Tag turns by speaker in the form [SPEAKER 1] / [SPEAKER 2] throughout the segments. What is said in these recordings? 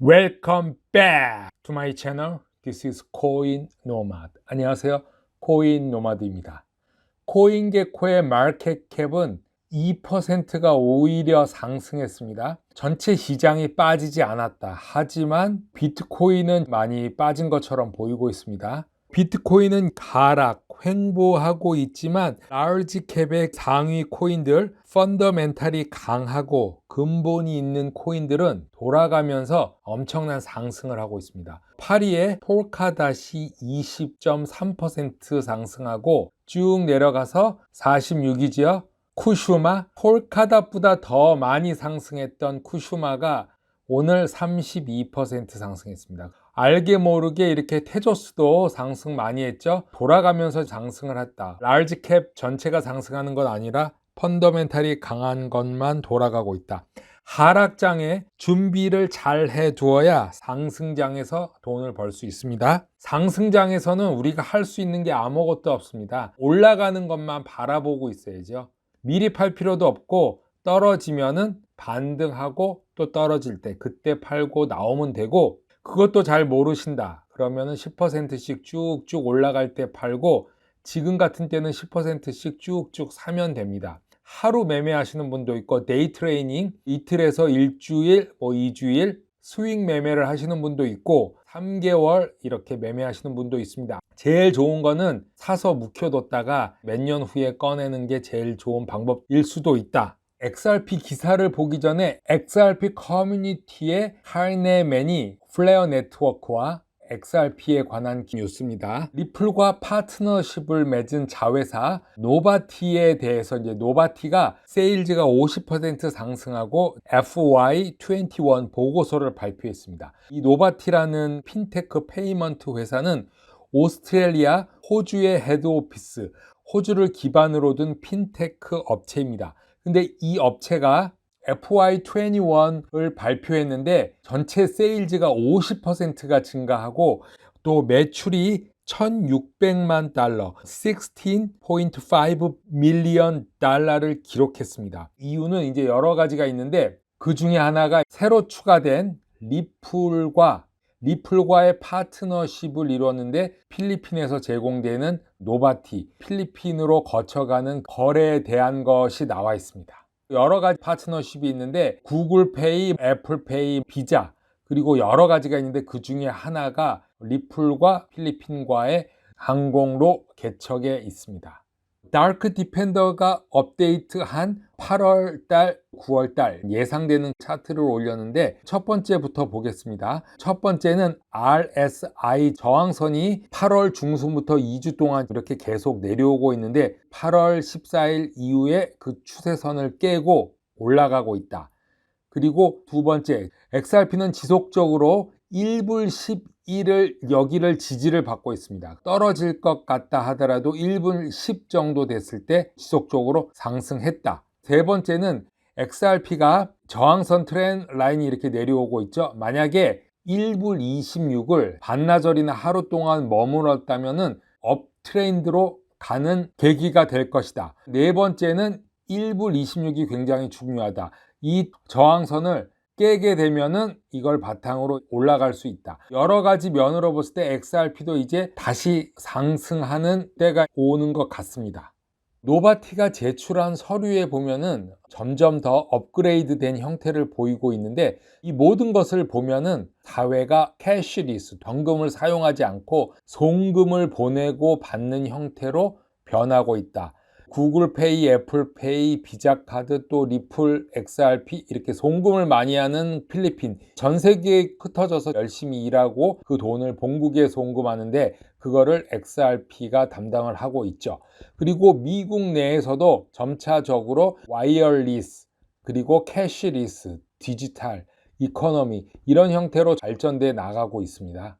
[SPEAKER 1] Welcome back to my channel. This is Coin Nomad. 안녕하세요. 코인 노마드입니다. 코인게코의 마켓캡은 2%가 오히려 상승했습니다. 전체 시장이 빠지지 않았다. 하지만 비트코인은 많이 빠진 것처럼 보이고 있습니다. 비트코인은 하락, 횡보하고 있지만 라지캡의 상위 코인들, 펀더멘탈이 강하고 근본이 있는 코인들은 돌아가면서 엄청난 상승을 하고 있습니다. 파리의 폴카닷이 20.3% 상승하고 쭉 내려가서 46이지요. 쿠슈마, 폴카닷보다 더 많이 상승했던 쿠슈마가 오늘 32% 상승했습니다. 알게 모르게 이렇게 테조스도 상승 많이 했죠. 돌아가면서 상승을 했다. 라지캡 전체가 상승하는 건 아니라 펀더멘탈이 강한 것만 돌아가고 있다. 하락장에 준비를 잘 해두어야 상승장에서 돈을 벌 수 있습니다. 상승장에서는 우리가 할 수 있는 게 아무것도 없습니다. 올라가는 것만 바라보고 있어야죠. 미리 팔 필요도 없고 떨어지면은 반등하고 또 떨어질 때 그때 팔고 나오면 되고, 그것도 잘 모르신다 그러면은 10%씩 쭉쭉 올라갈 때 팔고 지금 같은 때는 10%씩 쭉쭉 사면 됩니다. 하루 매매하시는 분도 있고 데이 트레이닝 이틀에서 일주일, 2주일 스윙 매매를 하시는 분도 있고 3개월 이렇게 매매하시는 분도 있습니다. 제일 좋은 거는 사서 묵혀뒀다가 몇 년 후에 꺼내는 게 제일 좋은 방법일 수도 있다. XRP 기사를 보기 전에 XRP 커뮤니티의 카이네맨이 플레어 네트워크와 XRP에 관한 뉴스입니다. 리플과 파트너십을 맺은 자회사 노바티에 대해서 노바티가 세일즈가 50% 상승하고 FY21 보고서를 발표했습니다. 이 노바티라는 핀테크 페이먼트 회사는 오스트레일리아, 호주의 헤드오피스, 호주를 기반으로 둔 핀테크 업체입니다. 근데 이 업체가 FY21을 발표했는데 전체 세일즈가 50%가 증가하고 또 매출이 1600만 달러, 16.5 밀리언 달러를 기록했습니다. 이유는 이제 여러 가지가 있는데 그 중에 하나가 새로 추가된 리플과의 파트너십을 이뤘는데 필리핀에서 제공되는 노바티, 필리핀으로 거쳐가는 거래에 대한 것이 나와 있습니다. 여러 가지 파트너십이 있는데 구글페이, 애플페이, 비자 그리고 여러 가지가 있는데 그 중에 하나가 리플과 필리핀과의 항공로 개척에 있습니다. 다크 디펜더가 업데이트한 8월달, 9월달 예상되는 차트를 올렸는데 첫 번째부터 보겠습니다. 첫 번째는 RSI 저항선이 8월 중순부터 2주 동안 이렇게 계속 내려오고 있는데 8월 14일 이후에 그 추세선을 깨고 올라가고 있다. 그리고 두 번째, XRP는 지속적으로 1불 11을 여기를 지지를 받고 있습니다. 떨어질 것 같다 하더라도 1불 10 정도 됐을 때 지속적으로 상승했다. 세 번째는 XRP가 저항선 트렌드 라인이 이렇게 내려오고 있죠. 만약에 1불 26을 반나절이나 하루 동안 머물렀다면 업 트렌드로 가는 계기가 될 것이다. 네 번째는 1불 26이 굉장히 중요하다. 이 저항선을 깨게 되면은 이걸 바탕으로 올라갈 수 있다. 여러 가지 면으로 봤을 때 XRP도 이제 다시 상승하는 때가 오는 것 같습니다. 노바티가 제출한 서류에 보면은 점점 더 업그레이드 된 형태를 보이고 있는데 이 모든 것을 보면은 사회가 캐시리스, 현금을 사용하지 않고 송금을 보내고 받는 형태로 변하고 있다. 구글페이, 애플페이, 비자카드, 또 리플, XRP 이렇게 송금을 많이 하는 필리핀, 전 세계에 흩어져서 열심히 일하고 그 돈을 본국에 송금하는데 그거를 XRP가 담당을 하고 있죠. 그리고 미국 내에서도 점차적으로 와이어리스, 그리고 캐시리스, 디지털, 이코노미 이런 형태로 발전돼 나가고 있습니다.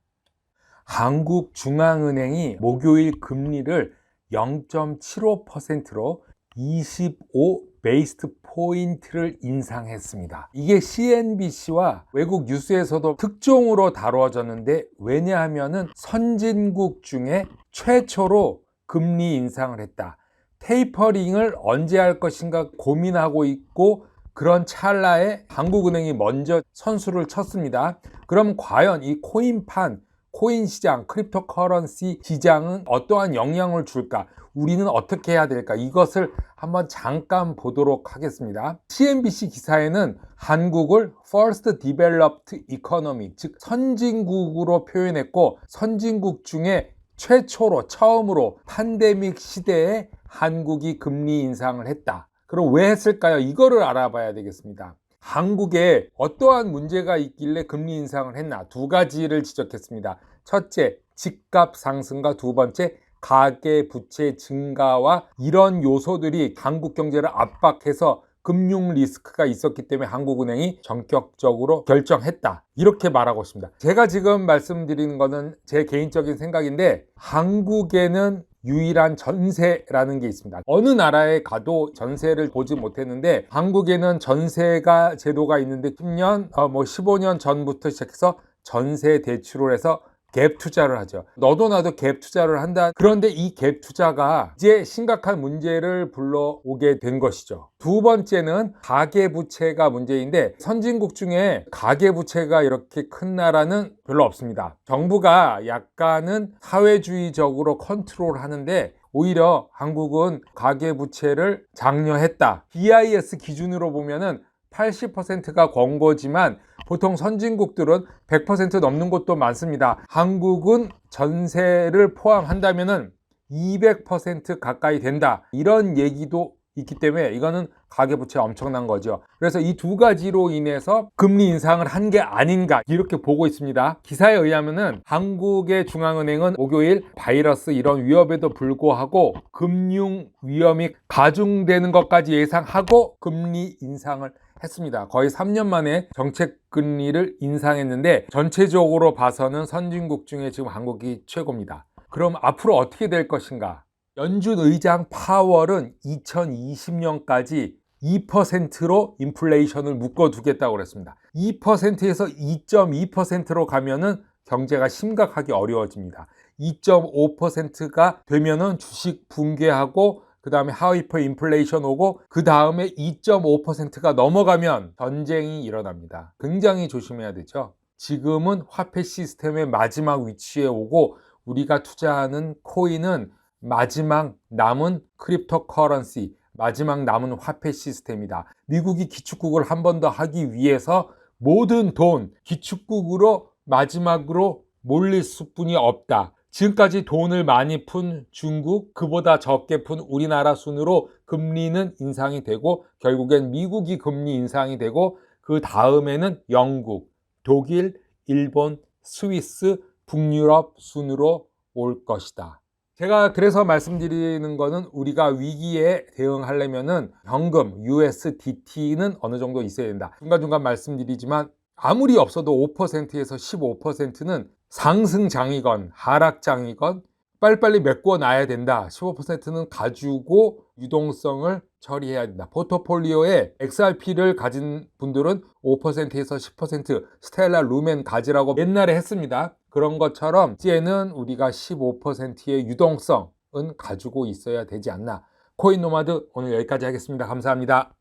[SPEAKER 1] 한국중앙은행이 목요일 금리를 0.75%로 25 베이스 포인트를 인상했습니다. 이게 CNBC와 외국 뉴스에서도 특종으로 다뤄졌는데 왜냐하면 선진국 중에 최초로 금리 인상을 했다. 테이퍼링을 언제 할 것인가 고민하고 있고 그런 찰나에 한국은행이 먼저 선수를 쳤습니다. 그럼 과연 이 코인판, 코인 시장, 크립토커런시 시장은 어떠한 영향을 줄까? 우리는 어떻게 해야 될까? 이것을 한번 잠깐 보도록 하겠습니다. CNBC 기사에는 한국을 First Developed Economy, 즉 선진국으로 표현했고, 선진국 중에 최초로 처음으로 팬데믹 시대에 한국이 금리 인상을 했다. 그럼 왜 했을까요? 이거를 알아봐야 되겠습니다. 한국에 어떠한 문제가 있길래 금리 인상을 했나? 두 가지를 지적했습니다. 첫째, 집값 상승과 두 번째, 가계 부채 증가와 이런 요소들이 한국 경제를 압박해서 금융 리스크가 있었기 때문에 한국은행이 전격적으로 결정했다. 이렇게 말하고 있습니다. 제가 지금 말씀드리는 거는 제 개인적인 생각인데, 한국에는 유일한 전세라는 게 있습니다. 어느 나라에 가도 전세를 보지 못했는데, 한국에는 전세가 제도가 있는데 10년, 15년 전부터 시작해서 전세 대출을 해서 갭 투자를 하죠. 너도 나도 갭 투자를 한다. 그런데 이 갭 투자가 이제 심각한 문제를 불러오게 된 것이죠. 두 번째는 가계부채가 문제인데, 선진국 중에 가계부채가 이렇게 큰 나라는 별로 없습니다. 정부가 약간은 사회주의적으로 컨트롤하는데, 오히려 한국은 가계부채를 장려했다. BIS 기준으로 보면은 80%가 권고지만 보통 선진국들은 100% 넘는 곳도 많습니다. 한국은 전세를 포함한다면 200% 가까이 된다. 이런 얘기도 있기 때문에 이거는 가계부채 엄청난 거죠. 그래서 이 두 가지로 인해서 금리 인상을 한 게 아닌가 이렇게 보고 있습니다. 기사에 의하면은 한국의 중앙은행은 목요일 바이러스 이런 위협에도 불구하고 금융 위험이 가중되는 것까지 예상하고 금리 인상을 했습니다. 거의 3년 만에 정책 금리를 인상했는데, 전체적으로 봐서는 선진국 중에 지금 한국이 최고입니다. 그럼 앞으로 어떻게 될 것인가? 연준 의장 파월은 2020년까지 2%로 인플레이션을 묶어두겠다고 그랬습니다. 2%에서 2.2%로 가면은 경제가 심각하게 어려워집니다. 2.5%가 되면은 주식 붕괴하고 그 다음에 하이퍼 인플레이션 오고 그 다음에 2.5%가 넘어가면 전쟁이 일어납니다. 굉장히 조심해야 되죠. 지금은 화폐 시스템의 마지막 위치에 오고, 우리가 투자하는 코인은 마지막 남은 크립토 커런시, 마지막 남은 화폐 시스템이다. 미국이 기축국을 한 번 더 하기 위해서 모든 돈 기축국으로 마지막으로 몰릴 수뿐이 없다. 지금까지 돈을 많이 푼 중국, 그보다 적게 푼 우리나라 순으로 금리는 인상이 되고, 결국엔 미국이 금리 인상이 되고, 그 다음에는 영국, 독일, 일본, 스위스, 북유럽 순으로 올 것이다. 제가 그래서 말씀드리는 거는, 우리가 위기에 대응하려면은 현금, USDT는 어느 정도 있어야 된다. 중간중간 말씀드리지만 아무리 없어도 5%에서 15%는 상승장이건 하락장이건 빨리빨리 메꿔놔야 된다. 15%는 가지고 유동성을 처리해야 된다. 포트폴리오에 XRP를 가진 분들은 5%에서 10% 스텔라 루멘 가지라고 옛날에 했습니다. 그런 것처럼 이제는 우리가 15%의 유동성은 가지고 있어야 되지 않나. 코인 노마드 오늘 여기까지 하겠습니다. 감사합니다.